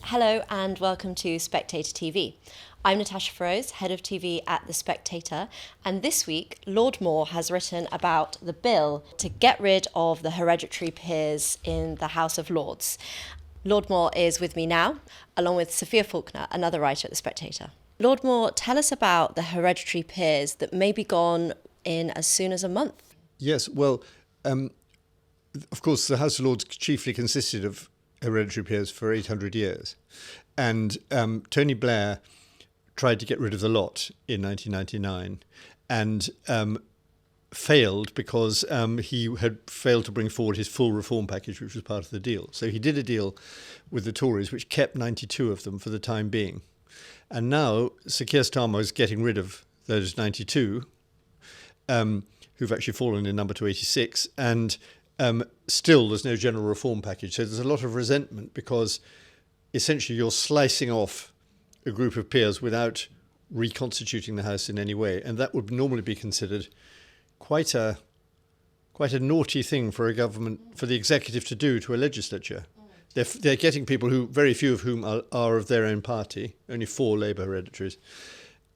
Hello and welcome to Spectator TV. I'm Natasha Feroz, head of TV at The Spectator, and this week Lord Moore has written about the bill to get rid of the hereditary peers in the House of Lords. Lord Moore is with me now, along with Sophia Faulkner, another writer at The Spectator. Lord Moore, tell us about the hereditary peers that may be gone in as soon as a month. Yes, well, of course, the House of Lords chiefly consisted of hereditary peers for 800 years. And Tony Blair tried to get rid of the lot in 1999 and failed because he had failed to bring forward his full reform package, which was part of the deal. So he did a deal with the Tories, which kept 92 of them for the time being. And now Sir Keir Starmer is getting rid of those 92, who've actually fallen in number to 86, and still there's no general reform package. So there's a lot of resentment because essentially you're slicing off a group of peers without reconstituting the House in any way. And that would normally be considered quite a naughty thing for a government, for the executive to do to a legislature. They're getting people who, very few of whom are of their own party, only 4 Labour hereditaries,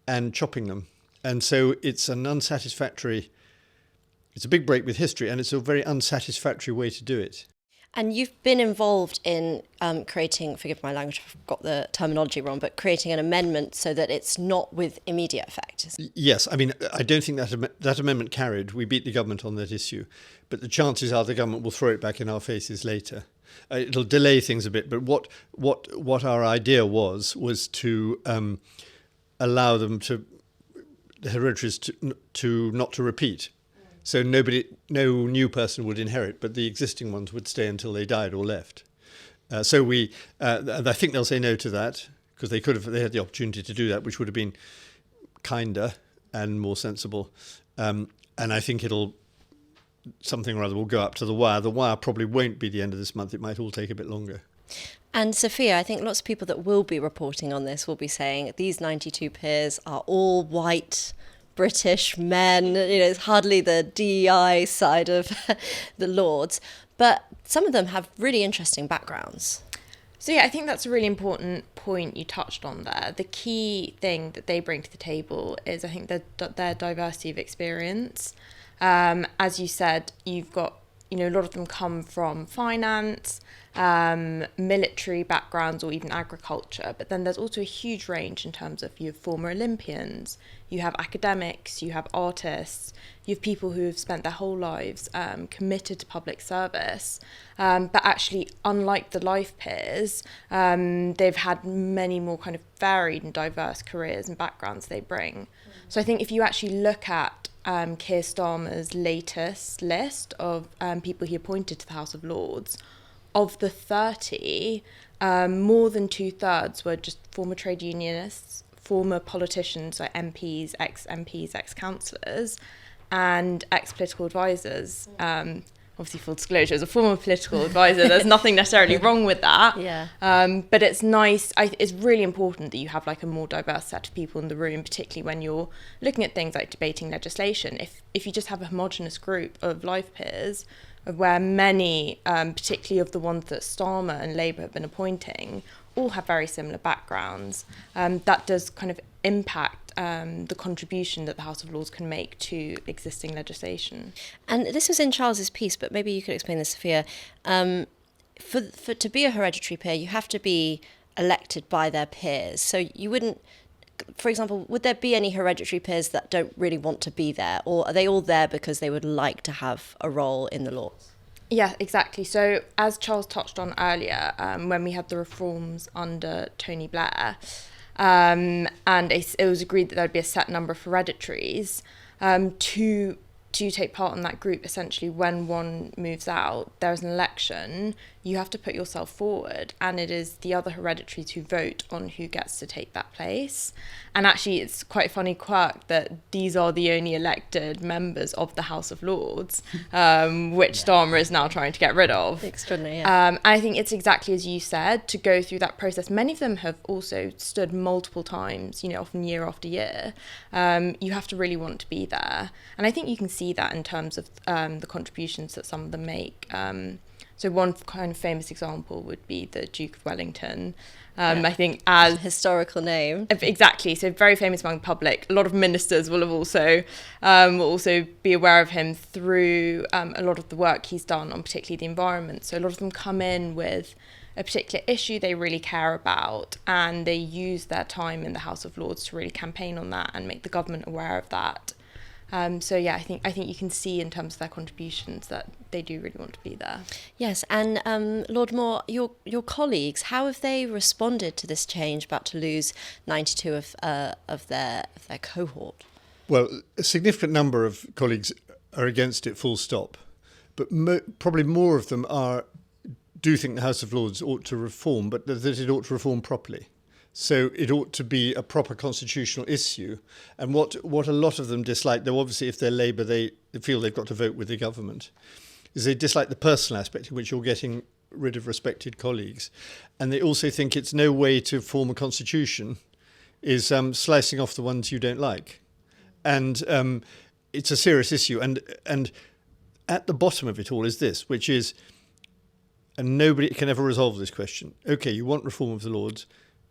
and chopping them. And so it's an unsatisfactory, it's a big break with history, and it's a very unsatisfactory way to do it. And you've been involved in creating, forgive my language, I've got the terminology wrong, but creating an amendment so that it's not with immediate effect. Yes, I mean, I don't think that amendment carried. We beat the government on that issue. But the chances are the government will throw it back in our faces later. It'll delay things a bit, but what our idea was to allow them to, the hereditaries to not to repeat. So no new person would inherit, but the existing ones would stay until they died or left. So I think they'll say no to that because they had the opportunity to do that, which would have been kinder and more sensible. And I think something or other will go up to the wire. The wire probably won't be the end of this month. It might all take a bit longer. And Sophia, I think lots of people that will be reporting on this will be saying these 92 peers are all white British men, it's hardly the DEI side of the Lords, but some of them have really interesting backgrounds. So yeah, I think that's a really important point you touched on there. The key thing that they bring to the table is, I think, their diversity of experience. As you said, you've got, a lot of them come from finance, military backgrounds, or even agriculture. But then there's also a huge range in terms of you have former Olympians, you have academics, you have artists, you have people who have spent their whole lives committed to public service. But actually, unlike the life peers, they've had many more kind of varied and diverse careers and backgrounds they bring. So I think if you actually look at Keir Starmer's latest list of people he appointed to the House of Lords, of the 30, more than 2/3 were just former trade unionists, former politicians, like MPs, ex-MPs, ex-councillors, and ex-political advisors. Obviously, full disclosure, as a former political advisor, there's nothing necessarily wrong with that. Yeah. But it's nice. It's really important that you have like a more diverse set of people in the room, particularly when you're looking at things like debating legislation. If you just have a homogenous group of life peers, where many, particularly of the ones that Starmer and Labour have been appointing, all have very similar backgrounds, that does kind of impact the contribution that the House of Lords can make to existing legislation. And this was in Charles's piece, but maybe you could explain this, Sophia. For to be a hereditary peer, you have to be elected by their peers. So you wouldn't, for example, would there be any hereditary peers that don't really want to be there? Or are they all there because they would like to have a role in the Lords? Yeah, exactly. So as Charles touched on earlier, when we had the reforms under Tony Blair, and it was agreed that there would be a set number of hereditaries, to take part in that group, essentially when one moves out, there's an election, you have to put yourself forward, and it is the other hereditaries who vote on who gets to take that place. And actually, it's quite a funny quirk that these are the only elected members of the House of Lords, which Starmer is now trying to get rid of. Extraordinary, yeah. I think it's exactly as you said, to go through that process. Many of them have also stood multiple times, often year after year. You have to really want to be there. And I think you can see that in terms of the contributions that some of them make. So one kind of famous example would be the Duke of Wellington. I think as historical name. Exactly. So very famous among the public. A lot of ministers will also be aware of him through a lot of the work he's done on particularly the environment. So a lot of them come in with a particular issue they really care about, and they use their time in the House of Lords to really campaign on that and make the government aware of that. So yeah, I think you can see in terms of their contributions that they do really want to be there. Yes, and Lord Moore, your colleagues, how have they responded to this change, about to lose 92 of their cohort? Well, a significant number of colleagues are against it, full stop, but probably more of them do think the House of Lords ought to reform, but that it ought to reform properly. So it ought to be a proper constitutional issue. And what a lot of them dislike, though obviously if they're Labour, they feel they've got to vote with the government, is they dislike the personal aspect in which you're getting rid of respected colleagues. And they also think it's no way to form a constitution is slicing off the ones you don't like. And it's a serious issue. And at the bottom of it all is this, which is, and nobody can ever resolve this question. OK, you want reform of the Lords.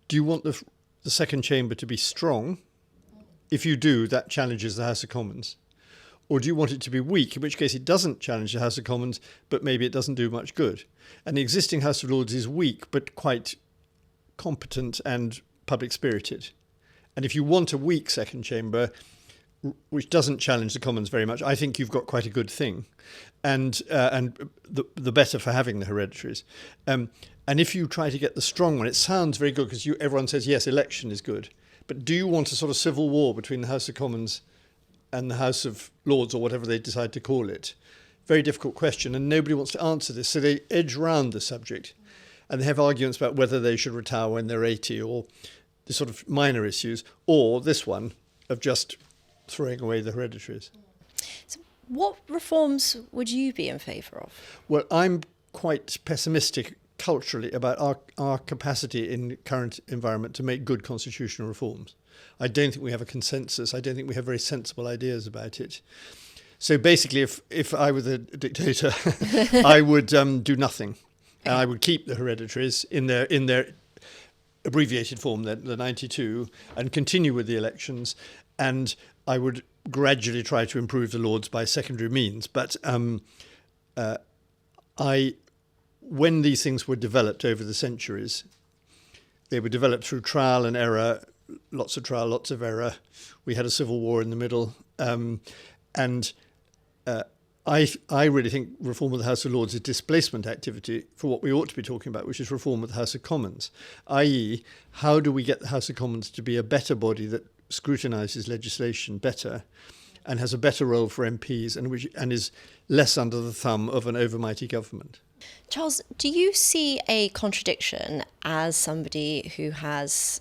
Do you want the second chamber to be strong? If you do, that challenges the House of Commons. Or do you want it to be weak, in which case it doesn't challenge the House of Commons, but maybe it doesn't do much good? And the existing House of Lords is weak, but quite competent and public-spirited. And if you want a weak second chamber, which doesn't challenge the Commons very much, I think you've got quite a good thing. And the better for having the hereditaries. And if you try to get the strong one, it sounds very good because everyone says, yes, election is good. But do you want a sort of civil war between the House of Commons and the House of Lords, or whatever they decide to call it? Very difficult question, and nobody wants to answer this. So they edge round the subject, and they have arguments about whether they should retire when they're 80, or the sort of minor issues, or this one of just throwing away the hereditaries. So what reforms would you be in favour of? Well, I'm quite pessimistic culturally about our capacity in the current environment to make good constitutional reforms. I don't think we have a consensus. I don't think we have very sensible ideas about it. So basically, if I were the dictator, I would do nothing. And I would keep the hereditaries in their abbreviated form, the 92, and continue with the elections. And I would gradually try to improve the Lords by secondary means. But when these things were developed over the centuries, they were developed through trial and error, lots of trial, lots of error. We had a civil war in the middle. I really think reform of the House of Lords is displacement activity for what we ought to be talking about, which is reform of the House of Commons, i.e. how do we get the House of Commons to be a better body that scrutinises legislation better and has a better role for MPs and is less under the thumb of an overmighty government. Charles, do you see a contradiction as somebody who has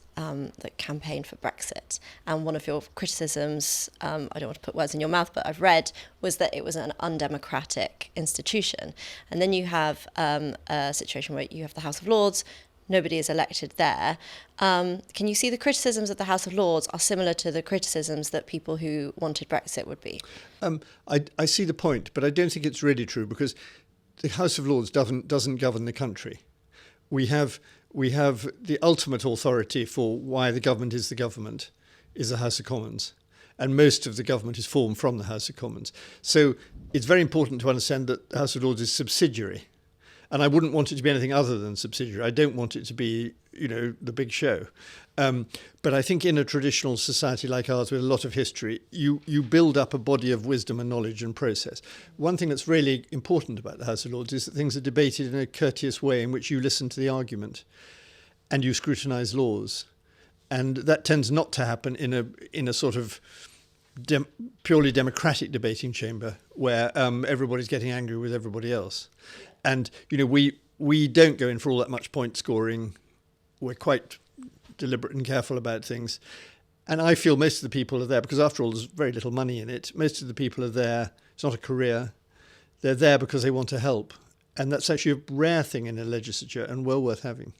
campaigned for Brexit? And one of your criticisms, I don't want to put words in your mouth, but I've read, was that it was an undemocratic institution. And then you have a situation where you have the House of Lords, nobody is elected there. Can you see the criticisms of the House of Lords are similar to the criticisms that people who wanted Brexit would be? I see the point, but I don't think it's really true, because the House of Lords doesn't govern the country. We have the ultimate authority for why the government is the House of Commons, and most of the government is formed from the House of Commons. So it's very important to understand that the House of Lords is subsidiary, and I wouldn't want it to be anything other than subsidiary. I don't want it to be, the big show. But I think in a traditional society like ours with a lot of history, you build up a body of wisdom and knowledge and process. One thing that's really important about the House of Lords is that things are debated in a courteous way in which you listen to the argument and you scrutinise laws. And that tends not to happen in a sort of purely democratic debating chamber where everybody's getting angry with everybody else. And, we don't go in for all that much point scoring. We're quite deliberate and careful about things. And I feel most of the people are there because, after all, there's very little money in it. Most of the people are there. It's not a career. They're there because they want to help. And that's actually a rare thing in a legislature and well worth having.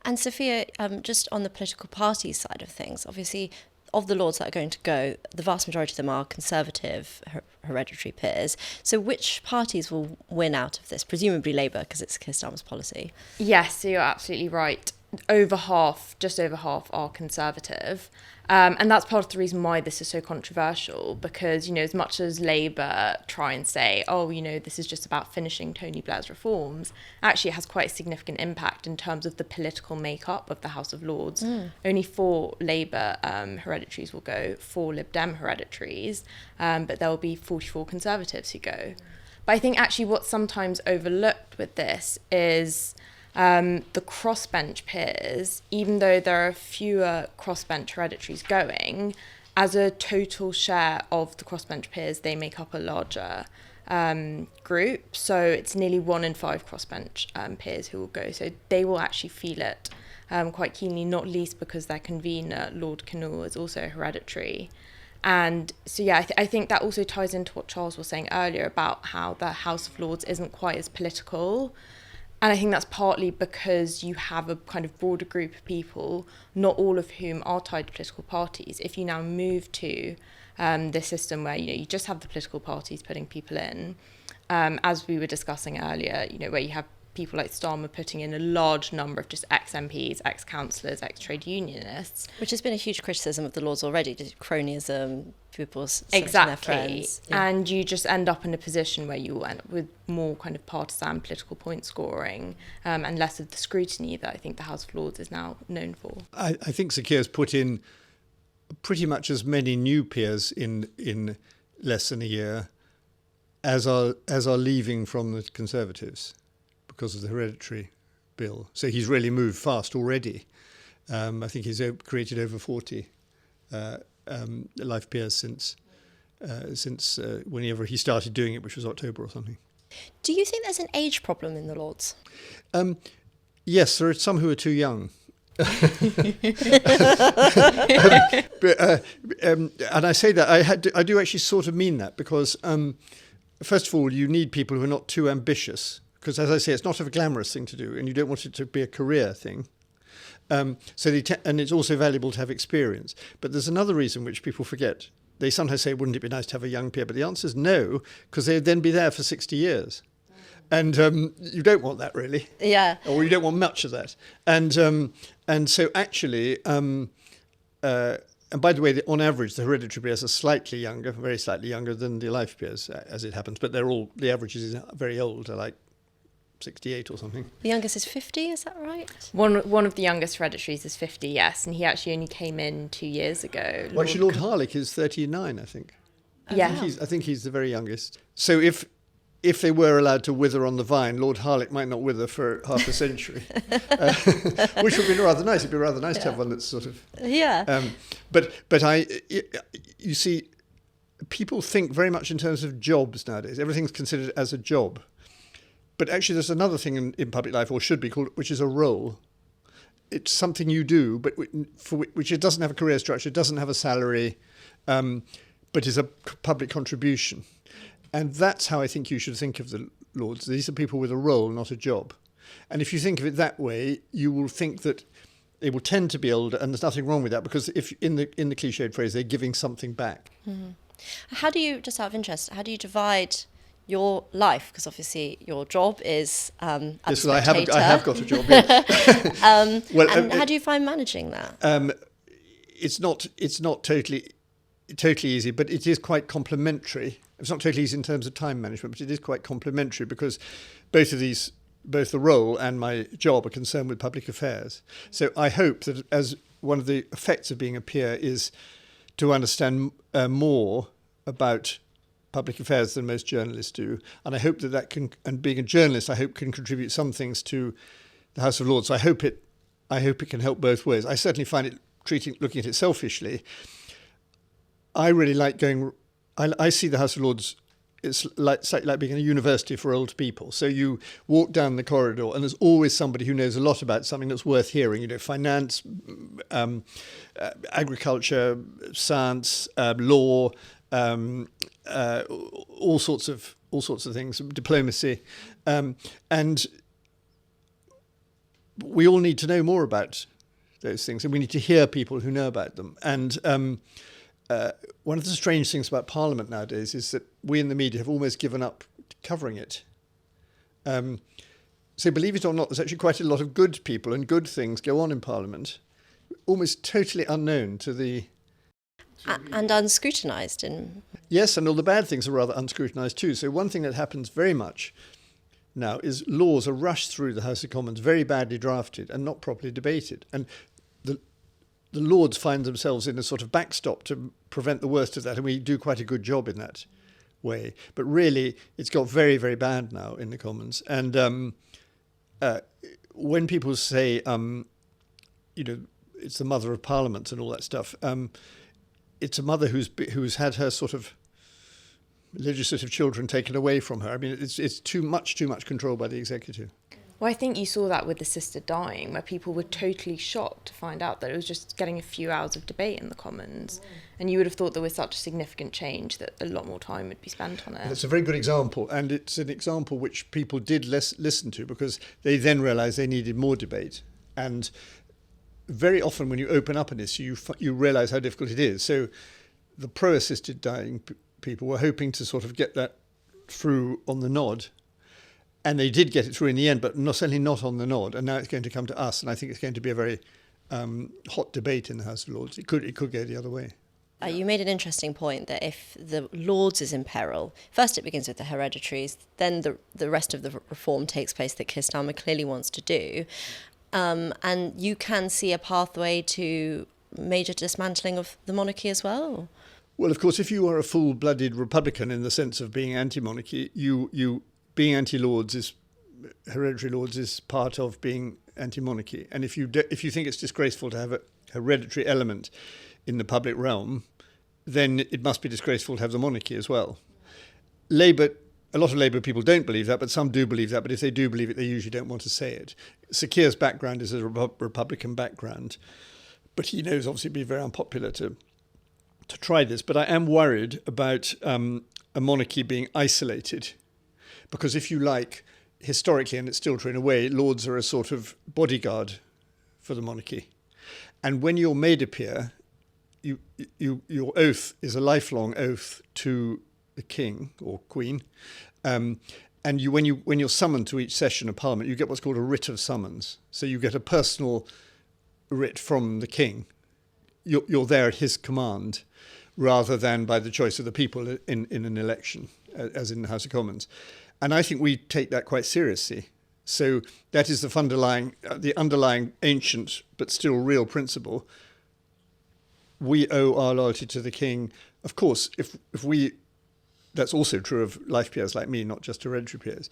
And Sophia, just on the political party side of things, obviously of the Lords that are going to go, the vast majority of them are Conservative hereditary peers. So which parties will win out of this? Presumably Labour, because it's Keir Starmer's policy. Yes, so you're absolutely right. Just over half are Conservative. And that's part of the reason why this is so controversial, because, as much as Labour try and say, this is just about finishing Tony Blair's reforms, actually it has quite a significant impact in terms of the political makeup of the House of Lords. Only 4 Labour hereditaries will go, 4 Lib Dem hereditaries, but there will be 44 Conservatives who go. But I think actually what's sometimes overlooked with this is the crossbench peers, even though there are fewer crossbench hereditaries going, as a total share of the crossbench peers, they make up a larger group. So it's nearly 1 in 5 crossbench peers who will go. So they will actually feel it quite keenly, not least because their convener, Lord Kinnour, is also hereditary. And so, I think that also ties into what Charles was saying earlier about how the House of Lords isn't quite as political. And I think that's partly because you have a kind of broader group of people, not all of whom are tied to political parties. If you now move to this system where, you just have the political parties putting people in, as we were discussing earlier, where you have people like Starmer putting in a large number of just ex-MPs, ex-councillors, ex-trade unionists. Which has been a huge criticism of the Lords already, cronyism, people exactly. Their friends. Yeah. And you just end up in a position where you end up with more kind of partisan political point scoring and less of the scrutiny that I think the House of Lords is now known for. I think Sir Keir's put in pretty much as many new peers in less than a year as are leaving from the Conservatives, because of the hereditary bill. So he's really moved fast already. I think he's created over 40 life peers since whenever he started doing it, which was October or something. Do you think there's an age problem in the Lords? Yes, there are some who are too young. And I say that, I do actually sort of mean that, because first of all, you need people who are not too ambitious. Because, as I say, it's not a glamorous thing to do, and you don't want it to be a career thing. And it's also valuable to have experience. But there's another reason which people forget. They sometimes say, wouldn't it be nice to have a young peer? But the answer is no, because they'd then be there for 60 years. And you don't want that, really. Yeah. Or you don't want much of that. And so actually, and by the way, on average, the hereditary peers are slightly younger, very slightly younger than the life peers, as it happens. But the average is very old, like 68 or something. The youngest is 50, is that right? One of the youngest hereditaries is 50, yes, and he actually only came in 2 years ago. Well, actually, Lord Harlech is 39, I think. Yeah. I think he's the very youngest. So if they were allowed to wither on the vine, Lord Harlech might not wither for half a century, which would be rather nice. It'd be rather nice to have one that's sort of... Yeah. But you see, people think very much in terms of jobs nowadays. Everything's considered as a job. But actually, there's another thing in public life, or should be called, which is a role. It's something you do, but for which it doesn't have a career structure, it doesn't have a salary, but is a public contribution. And that's how I think you should think of the Lords. These are people with a role, not a job. And if you think of it that way, you will think that they will tend to be older, and there's nothing wrong with that, because if in the cliched phrase, they're giving something back. Mm-hmm. How do you, just out of interest, how do you divide your life? Because obviously your job is at yes, well, I have got a job. Yes. How do you find managing that? It's not totally easy, but it is quite complementary. It's not totally easy in terms of time management, but it is quite complementary, because both the role and my job are concerned with public affairs. So I hope that as one of the effects of being a peer is to understand more about public affairs than most journalists do. And I hope that can, and being a journalist, I hope can contribute some things to the House of Lords. So I hope it can help both ways. I certainly find it looking at it selfishly. I really like going, I see the House of Lords, it's like being in a university for old people. So you walk down the corridor and there's always somebody who knows a lot about something that's worth hearing, finance, agriculture, science, law, all sorts of things, diplomacy, and we all need to know more about those things, and we need to hear people who know about them. And one of the strange things about Parliament nowadays is that we in the media have almost given up covering it. So believe it or not, there's actually quite a lot of good people and good things go on in Parliament, almost totally unknown to the... And unscrutinised. Yes, and all the bad things are rather unscrutinised too. So one thing that happens very much now is laws are rushed through the House of Commons, very badly drafted and not properly debated. And the Lords find themselves in a sort of backstop to prevent the worst of that, and we do quite a good job in that way. But really, it's got very, very bad now in the Commons. And when people say, it's the mother of Parliament and all that stuff, it's a mother who's had her sort of legislative children taken away from her. I mean, it's too much control by the executive. Well, I think you saw that with the sister dying, where people were totally shocked to find out that it was just getting a few hours of debate in the Commons. And you would have thought there was such a significant change that a lot more time would be spent on it. It's a very good example, and it's an example which people did listen to because they then realised they needed more debate. And very often when you open up an issue, you realise how difficult it is. So the pro-assisted dying people were hoping to sort of get that through on the nod. And they did get it through in the end, but certainly not on the nod. And now it's going to come to us, and I think it's going to be a very hot debate in the House of Lords. It could go the other way. You made an interesting point that if the Lords is in peril, first it begins with the Hereditaries, then the rest of the reform takes place that Keir Starmer clearly wants to do. And you can see a pathway to major dismantling of the monarchy as well? Well, of course, if you are a full-blooded Republican in the sense of being anti-monarchy, you being anti-Lords hereditary Lords is part of being anti-monarchy. And if you think it's disgraceful to have a hereditary element in the public realm, then it must be disgraceful to have the monarchy as well. Labour, a lot of Labour people don't believe that, but some do believe that. But if they do believe it, they usually don't want to say it. Sir Keir's background is a Republican background, but he knows obviously it'd be very unpopular to try this. But I am worried about a monarchy being isolated, because if you like, historically, and it's still true in a way, Lords are a sort of bodyguard for the monarchy. And when you're made a peer, your oath is a lifelong oath to the king or queen. And when you're summoned to each session of Parliament, you get what's called a writ of summons. So you get a personal writ from the king. You're there at his command, rather than by the choice of the people in an election, as in the House of Commons. And I think we take that quite seriously. So that is the underlying ancient but still real principle. We owe our loyalty to the king. Of course, if we, that's also true of life peers like me, not just hereditary peers.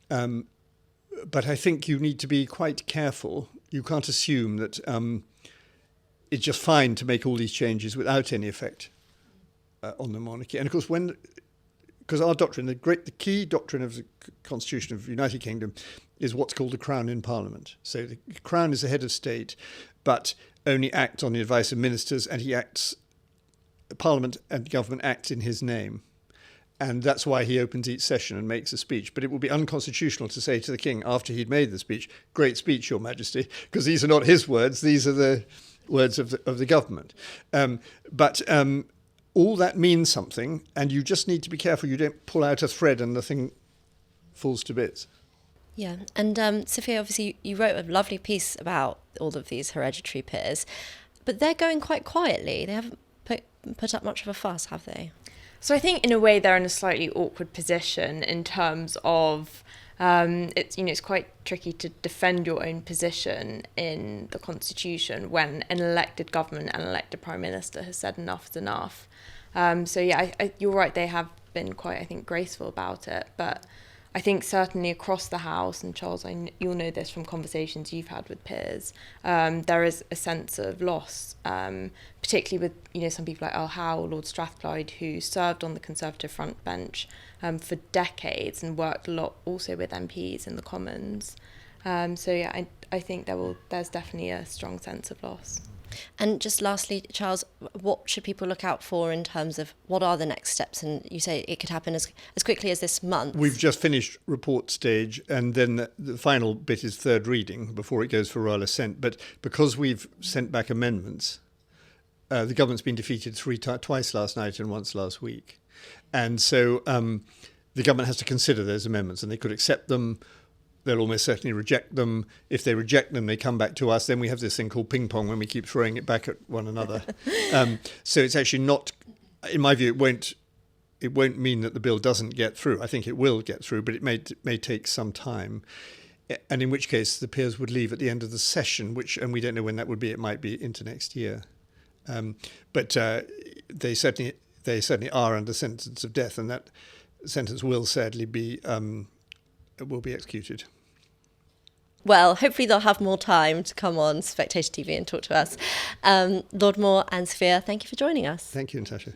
But I think you need to be quite careful. You can't assume that it's just fine to make all these changes without any effect on the monarchy. And of course, because our doctrine, the key doctrine of the Constitution of the United Kingdom is what's called the Crown in Parliament. So the Crown is the head of state, but only acts on the advice of ministers, and Parliament and government act in his name. And that's why he opens each session and makes a speech. But it would be unconstitutional to say to the king after he'd made the speech, "Great speech, Your Majesty," because these are not his words, these are the words of the government. But all that means something, and you just need to be careful you don't pull out a thread and the thing falls to bits. Yeah, and Sophia, obviously you wrote a lovely piece about all of these hereditary peers, but they're going quite quietly. They haven't put up much of a fuss, have they? So I think in a way they're in a slightly awkward position in terms of it's quite tricky to defend your own position in the Constitution when an elected government and elected Prime Minister has said enough is enough. You're right, they have been quite, I think, graceful about it. But I think certainly across the House, and Charles, you'll know this from conversations you've had with peers, there is a sense of loss, particularly with some people like Earl Howe, Lord Strathclyde, who served on the Conservative front bench for decades and worked a lot also with MPs in the Commons. I think there's definitely a strong sense of loss. And just lastly, Charles, what should people look out for in terms of what are the next steps? And you say it could happen as quickly as this month. We've just finished report stage, and then the final bit is third reading before it goes for royal assent. But because we've sent back amendments, the government's been defeated twice last night and once last week. And so the government has to consider those amendments, and they could accept them. They'll almost certainly reject them. If they reject them, they come back to us. Then we have this thing called ping pong when we keep throwing it back at one another. So it's actually not, in my view, it won't mean that the bill doesn't get through. I think it will get through, but it may take some time. And in which case the peers would leave at the end of the session, and we don't know when that would be. It might be into next year. But they certainly are under sentence of death, and that sentence will sadly be executed. Well, hopefully they'll have more time to come on Spectator TV and talk to us. Lord Moore and Sophia, thank you for joining us. Thank you, Natasha.